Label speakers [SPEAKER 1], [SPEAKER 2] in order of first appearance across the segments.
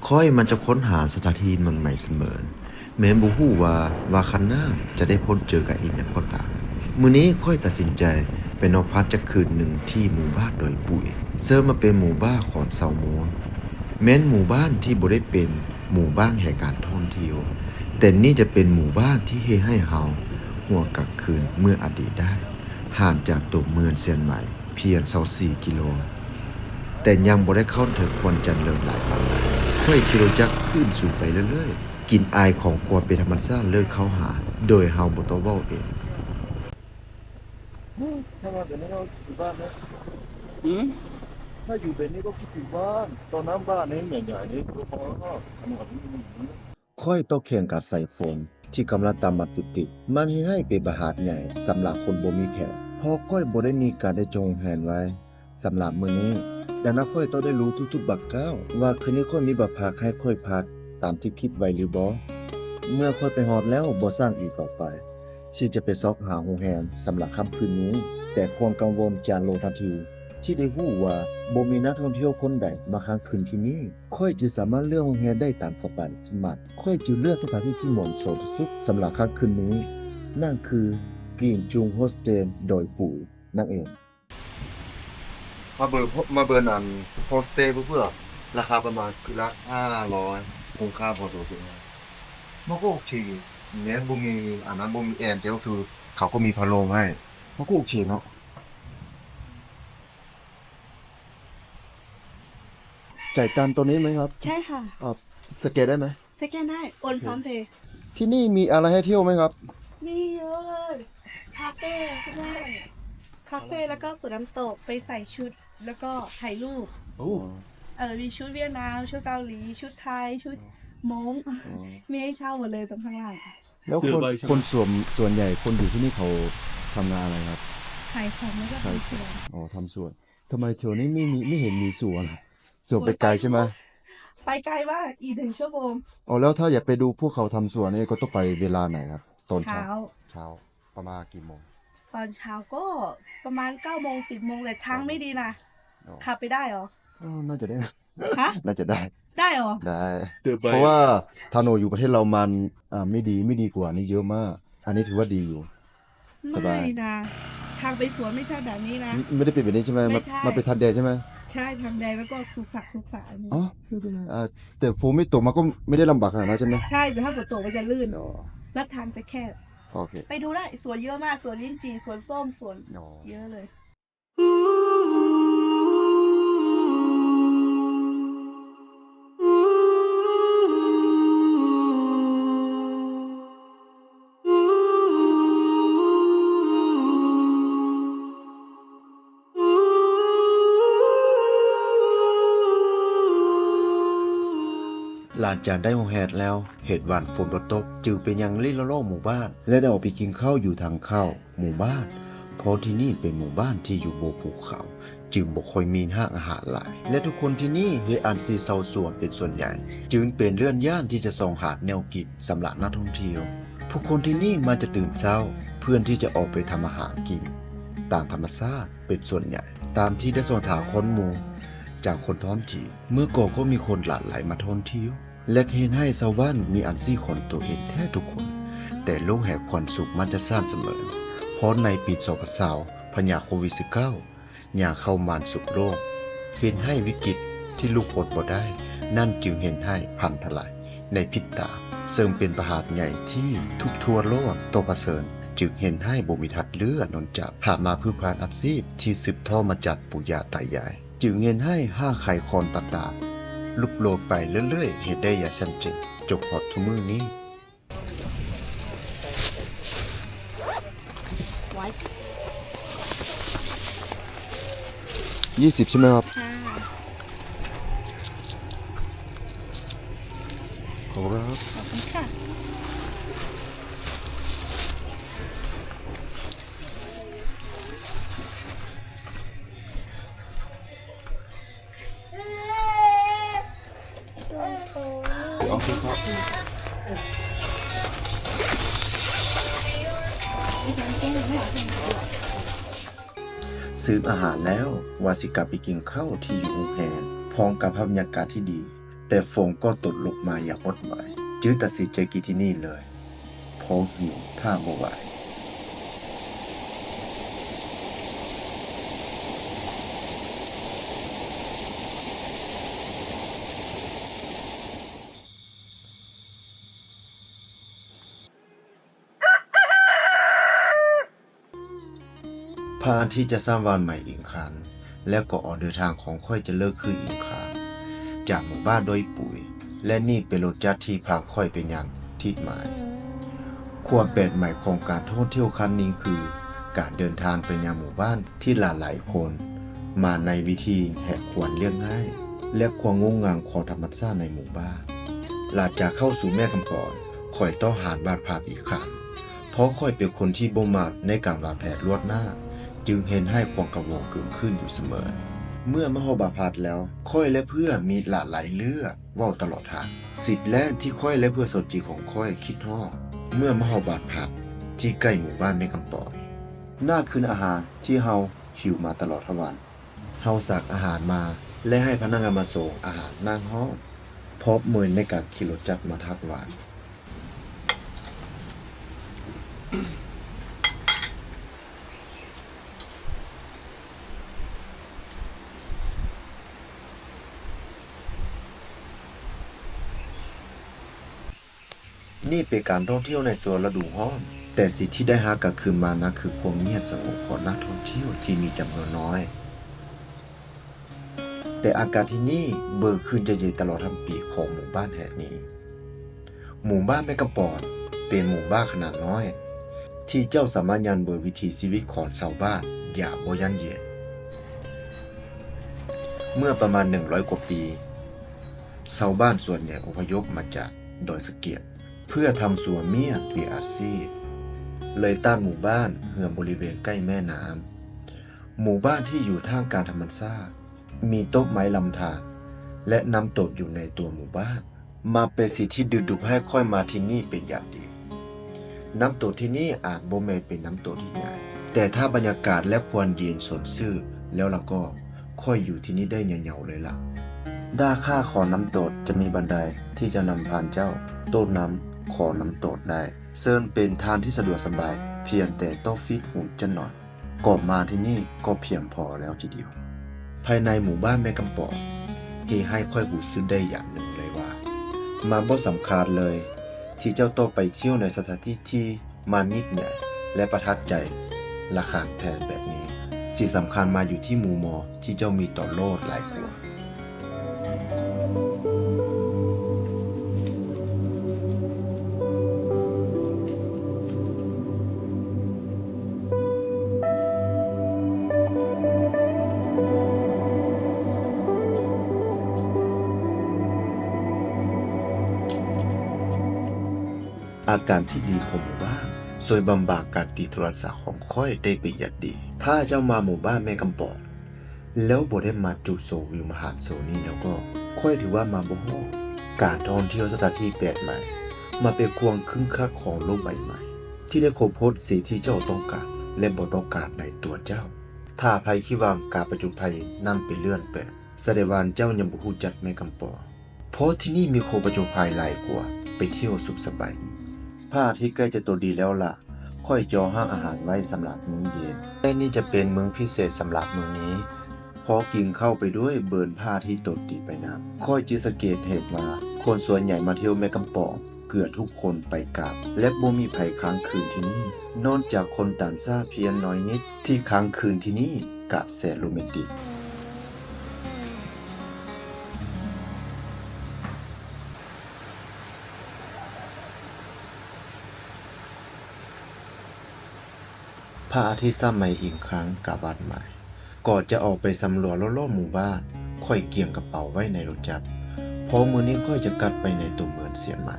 [SPEAKER 1] ค่อยมันจะค้นหาสถานที่เมืองใหม่เสมอแม้บ่ฮู้ว่าคันหน้าจะได้พบเจอกับอีกอย่างก็ตามมื้อนี้ค่อยตัดสินใจไปนอนพักจักคืนหนึ่งที่หมู่บ้านดอยปุยเสริมมาเป็นหมู่บ้านของเซาโมวแม้นหมู่บ้านที่บ่ได้เป็นหมู่บ้านแห่งการท่องเที่ยวแต่นี่จะเป็นหมู่บ้านที่เฮ็ดให้เฮาหัวกลับคืนเมื่ออดีตได้ห่างจากตัวเมืองเชียงใหม่เพียง24กิโลแต่ยังบ่ได้เข้าถึงควรจันเลิศหลายปานใดค่อยกิโลจักขึ้นสู่ไปเรื่อยๆกลิ่นอายของความเป็นธรรมชาติเลิกเข้าหาโดยเฮาบ่ต้องเว้าเอง
[SPEAKER 2] ถ้าว่าแบบนี้ก็อยู่บ้านนะ
[SPEAKER 3] อืม
[SPEAKER 2] ถ้าอยู่แบบนี้ก็คิดถึงบ้านตอนน้ำบ้านนี้ใหญ่ๆนี่ก็พอแล้วถนนนี้
[SPEAKER 1] ค่อยต้องเคียงกับใส่โฟมที่กำลังตามมาติดๆมันให้เป็นบาหาดใหญ่สำหรับคนบ่มีแผลเพอค่อยบ่ได้มีการได้จงแผนไว้สำหรับมื้อนี้ดังนั้นค่อยต้องได้รู้ทุกๆบักก้าวว่าคืนนี้ค่อยมีบักพักให้ค่อยพักตามที่คิดไว้หรือบ่เมื่อค่อยไปฮอดแล้วบ่สร้างอีกต่อไปที่จะไปซอกหาโรงแรมสำหรับค่ำคืนนี้แต่ความกังวลจะลงทันทีที่ได้รู้ว่าบ่มีนักท่องเที่ยวคนใดมาค้างคืนที่นี่ค่อยจะสามารถเลือกโรงแรมได้ตามสบายที่มันค่อยจะเลือกสถานที่ที่เหมาะสมที่สุดสำหรับค้างคืนนี้นั่นคือกรีนจุงโฮสเทลโดยปู่นั่นเอง
[SPEAKER 2] มาเบิร์นอันโฮสเทลเพื่อราคาประมาณคือละ500คุ้มค่าพอตัวเป็นมันก็โอเคแม้บ่มีอันนั้นบ่มีแอร์แต่ก็คือเขาก็มีพัดลมให้มันก็โอเคเนาะจ่ายตามตัวนี้ไหมครับ
[SPEAKER 4] ใช่ค่ะ
[SPEAKER 2] สเกตได้ไหม
[SPEAKER 4] สแกนได้โอนพร้อมเพย์
[SPEAKER 2] ที่นี่มีอะไรให้เที่ยวไหมครับ
[SPEAKER 4] มีเยอะเลยคาเฟ่ก็ได้คาเฟ่แล้วก็สวนน้ำตกไปใส่ชุดแล้วก็ถ่ายรูปมีชุดเวียดนามชุดเกาหลีชุดไทยชุดม้งมีให้เช่าหมดเลยตรงข้างล่าง
[SPEAKER 2] แล้วคนส่วนใหญ่คนอยู่ที่นี่เขาทำงานอะไรครับ
[SPEAKER 4] ขายของแล้วก็ทำสวน
[SPEAKER 2] อ๋อทำสวนทำไมแถวนี้ไม่เห็นมีสวนสวนไปไกลใช่ไหม
[SPEAKER 4] ไปไกลมากอีก1 ชั่วโมง
[SPEAKER 2] อ๋อแล้วถ้าอยากไปดูพวกเขาทำสวนนี่ก็ต้องไปเวลาไหนครับตอนเช้า
[SPEAKER 4] เช้า
[SPEAKER 2] เช้าประมาณกี่โมง
[SPEAKER 4] ตอนเช้าก็ประมาณ9 โมง 10 โมงแต่ทางไม่ดีนะ
[SPEAKER 2] อ๋อ
[SPEAKER 4] ขับไปได้เหรอ
[SPEAKER 2] น่าจะได้
[SPEAKER 4] ฮะ
[SPEAKER 2] น่าจะได้
[SPEAKER 4] ได้เหรอ
[SPEAKER 2] ได้ เพราะว่าถนนอยู่ประเทศเรามันไม่ดีกว่านี่เยอะมาก อันนี้ถือว่าดีอยู่ สบาย
[SPEAKER 4] ไม่นะ ทางไปสวนไม่ใช่แบบนี้นะ
[SPEAKER 2] ไม่ได้เป็นแบบนี้ใช่ไหม
[SPEAKER 4] ไม่ใช่
[SPEAKER 2] มาไปทันแดดใช่ไหม
[SPEAKER 4] ใช่ทางแดงแล้วก็คลุกขะอันนี้
[SPEAKER 2] อ๋อไม่เป็นไรแต่ฝนไม่ตกมันก็ไม่ได้ลำบากขนาดนั้นใช่ไหม
[SPEAKER 4] ใช่แต่ถ้าฝนตกมันจะลื่น
[SPEAKER 2] อ๋อ
[SPEAKER 4] และทางจะแคบ
[SPEAKER 2] โอเค
[SPEAKER 4] ไปดูได้สวนเยอะมากสวนลิ้นจี่สวนส้มสวน
[SPEAKER 2] อ๋อ
[SPEAKER 4] เยอะเลย
[SPEAKER 1] หลังจากได้โรงแรมแล้วเหตุวันฝนตกจึงเป็นยังลิ่นละโลกหมู่บ้าน และได้ออกไปกินข้าวอยู่ทางเข้าหมู่บ้าน เพราะที่นี่เป็นหมู่บ้านที่อยู่บนภูเขา จึงบ่ค่อยมีห้างอาหารหลาย และทุกคนที่นี่เฮดอันซีเซาส่วนเป็นส่วนใหญ่ จึงเป็นเลื่อนย่านที่จะส่องหาแนวกินสำหรับนักท่องเที่ยวผู้คนที่นี่มาจะตื่นเช้า เพื่อที่จะออกไปทำอาหารกินตามธรรมชาติเป็นส่วนใหญ่ ตามที่ได้สอบถามข้อมูลจากคนท้องถิ่นเมื่อก่อนก็มีคนหลั่งไหลมาท่องเที่ยวและเห็นให้ชาวบ้านมีอันซี่คนตัวเองแท้ทุกคน แต่โลกแห่งความสุขมันจะสร้างเสมอ เพราะในปี2020พญาโควิด -19 อย่าเข้ามานสุขโลกเห็นให้วิกฤตที่ลูกอดบ่ได้ นั่นจึงเห็นให้พันทลายในพริบตาซึ่งเป็นประหารใหญ่ที่ทุกทั่วโลกต่อประเสริญจึงเห็นให้บ่มีทัดเลือดนนจับหากมาพื้นพานอาชีพที่สืบทอดมาจากปู่ย่าตายาย จึงเห็นให้ห้าไข่คอนต่างๆลุกโลดไปเรื่อยๆเหตุได้อย่างชัดเจนจบหอดทุกมือนี้
[SPEAKER 2] 20ใช่ไหมครับ
[SPEAKER 4] ค่ะ
[SPEAKER 2] ขอบคุณครับ
[SPEAKER 4] ขอบคุณค่ะ
[SPEAKER 2] โอเคครับ
[SPEAKER 1] ซื้ออาหารแล้วว่าสิกลับไปกินข้าวที่อยู่โรงแรมพร้อมกับบรรยากาศที่ดี แต่ฝนก็ตกลงมาอย่างอดไหวจื้อตัดสินใจกินที่นี่เลยเพราะหิวถ้าบ่ไหวพาที่จะสร้างวันใหม่อีกครั้งแล้วก็ออกเดินทางของค่อยจะเลิกคืออีกครั้งจากหมู่บ้านโดยปุ๋ยและนี่เป็นรถจักรที่พาค่อยไปยังทิศหมายความแปลกใหม่ของการท่องเที่ยวครั้งนี้คือการเดินทางไปยังหมู่บ้านที่หลายๆคนมาในวิธีแหกขวนเรียบง่ายและความงดงามของธรรมชาติในหมู่บ้านหลังจากเข้าสู่แม่กำปอนค่อยต้องหาบาดภาพอีกครั้งเพราะค่อยเป็นคนที่บ่มักในการวางแผนล่วงหน้าจึงเห็นให้ความกังวลเกิดขึ้นอยู่เสมอเมื่อมาฮอบาพัดแล้วค่อยและเพื่อนมีหลากหลายเรื่องเว้าตลอดทาง10แล่นที่ค่อยและเพื่อนสนจีของค่อยคิดฮอดเมื่อมาฮอบาพัดที่ใกล้หมู่บ้านแม่กำปอนน่าคืนอาหารที่เฮาหิวมาตลอดทั้งวันเฮาสั่งอาหารมาและให้พนักงานมาส่งอาหารนั่งห้องพบมือในการขี่รถจักรมาทักหวานนี่เป็นการท่องเที่ยวในสวนฤดูร้อนแต่สิ่งที่ได้หากลับคืนมานะคือความเงียบสงบของนักท่องเที่ยวที่มีจำนวนน้อยแต่อากาศที่นี่เบิกขึ้นจะเย็นตลอดทั้งปีของหมู่บ้านแห่งนี้หมู่บ้านแม่กำปอนเป็นหมู่บ้านขนาดน้อยที่เจ้าสามารถยันเบิกวิถีชีวิตของชาวบ้านอย่างบ่ยันเย็นเมื่อประมาณ100 กว่าปีชาวบ้านส่วนใหญ่อพยพมาจากดอยสะเกียดเพื่อทำสวนเมี่ยงปีอาซีพเลยตั้งหมู่บ้านเหือบริเวณใกล้แม่น้ำหมู่บ้านที่อยู่ท่ามกลางธรรมชาติมีต้นไม้ลำธารและน้ำตกอยู่ในตัวหมู่บ้านมาเป็นสิ่งที่ดึงดูดให้ค่อยมาที่นี่เป็นอย่างดีน้ำตกที่นี่อาจบ่แม่นเป็นน้ำตกที่ใหญ่แต่ถ้าบรรยากาศและความเย็นสดชื่นแล้วเราก็ค่อยอยู่ที่นี่ได้ยาวๆเลยล่ะด้านข้างของน้ำตกจะมีบันไดที่จะนำพานเจ้าต้นน้ำของน้ำตกได้ซึ่งเป็นทางที่สะดวกสบายเพียงแต่ต้องฟิตหุ่นจะหน่อยก่อนมาที่นี่ก็เพียงพอแล้วทีเดียวภายในหมู่บ้านแม่กำปองให้ค่อยรู้สึกได้อย่างหนึ่งเลยว่ามาบ่สำคัญเลยที่เจ้าต้องไปเที่ยวในสถานที่ที่มานิดเนี่ยและประทับใจราคาแพงแบบนี้สิ่งสำคัญมาอยู่ที่มุมมองที่เจ้ามีต่อโลกหลายกว่าอาการที่ดีของหมู่บ้านช่วยบำบัดการติดโทรศัพท์ของค่อยได้เป็นอย่างดี ถ้าเจ้ามาหมู่บ้านแม่กำปองแล้วบ่ได้มาจุดโซวิวมหาโซนี้แล้วก็ค่อยถือว่ามาบ่ฮู้การท่องเที่ยวสถานที่แปลกใหม่มาเป็นความคึกคักของโลกใบใหม่ที่ได้ครบพบสิ่งที่เจ้าต้องการและบ่ต้องการในตัวเจ้าถ้าภัยคิดว่าการประจุภัยนำไปเลื่อนแปลกแสดงว่าเจ้ายังบ่ฮู้จักแม่กำปองเพราะที่นี่มีโคประจุภัยหลายกว่าไปเที่ยวสุขสบายอีกพระอาทิตย์ใกล้จะตกดีแล้วล่ะค่อยจองห้างอาหารไว้สำหรับมื้อเย็นและนี่จะเป็นมื้อพิเศษสำหรับมื้อนี้พอกินเข้าไปด้วยเบิร์นพระอาทิตย์ตกดีไปนำค่อยจิสังเกตเห็นว่าคนส่วนใหญ่มาเที่ยวแม่กำปองเกือบทุกคนไปกราบและบ่มีภัยค้างคืนที่นี่นอกจากคนต่างชาติเพียงน้อยนิดที่ค้างคืนที่นี่กับแสนโรแมนติกพระอาทิตย์ซ้ำใหม่อีกครั้งกับวันใหม่ก่อนจะออกไปสำรวจรอบๆหมู่บ้านค่อยเกี่ยงกระเป๋าไว้ในรถจักรเพราะมื้อนี้ค่อยจะกัดไปในตัวเมืองเสียใหม่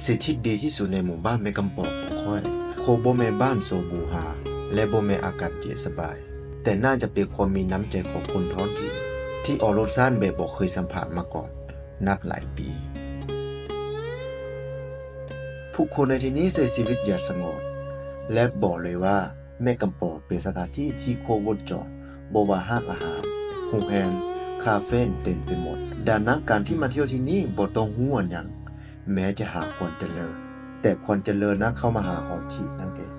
[SPEAKER 1] สิ่งที่ดีที่สุดในหมู่บ้านแม่กำปองของค่อยโคบ่แม่บ้านโซบูฮาและบ่แม่อากาศเย็นสบายแต่น่าจะเป็นความมีน้ำใจของคนท้องถิ่นที่ออกรสชาติแบบบ่เคยสัมผัสมาก่อนนับหลายปีผู้คนในที่นี้ใช้ชีวิตอย่างสงบและบอกเลยว่าแม่กำปองเป็นสถานที่ที่โคตรวงจรบ่ว่าห้างอาหารโรงแรมคาเฟ่เต็มไปหมด ดังนั้นการที่มาเที่ยวที่นี่บ่ต้องห่วงหยังแม้จะหาความเจริญแต่ความเจริญนั้นเข้ามาหาฮอดที่นั่นเอง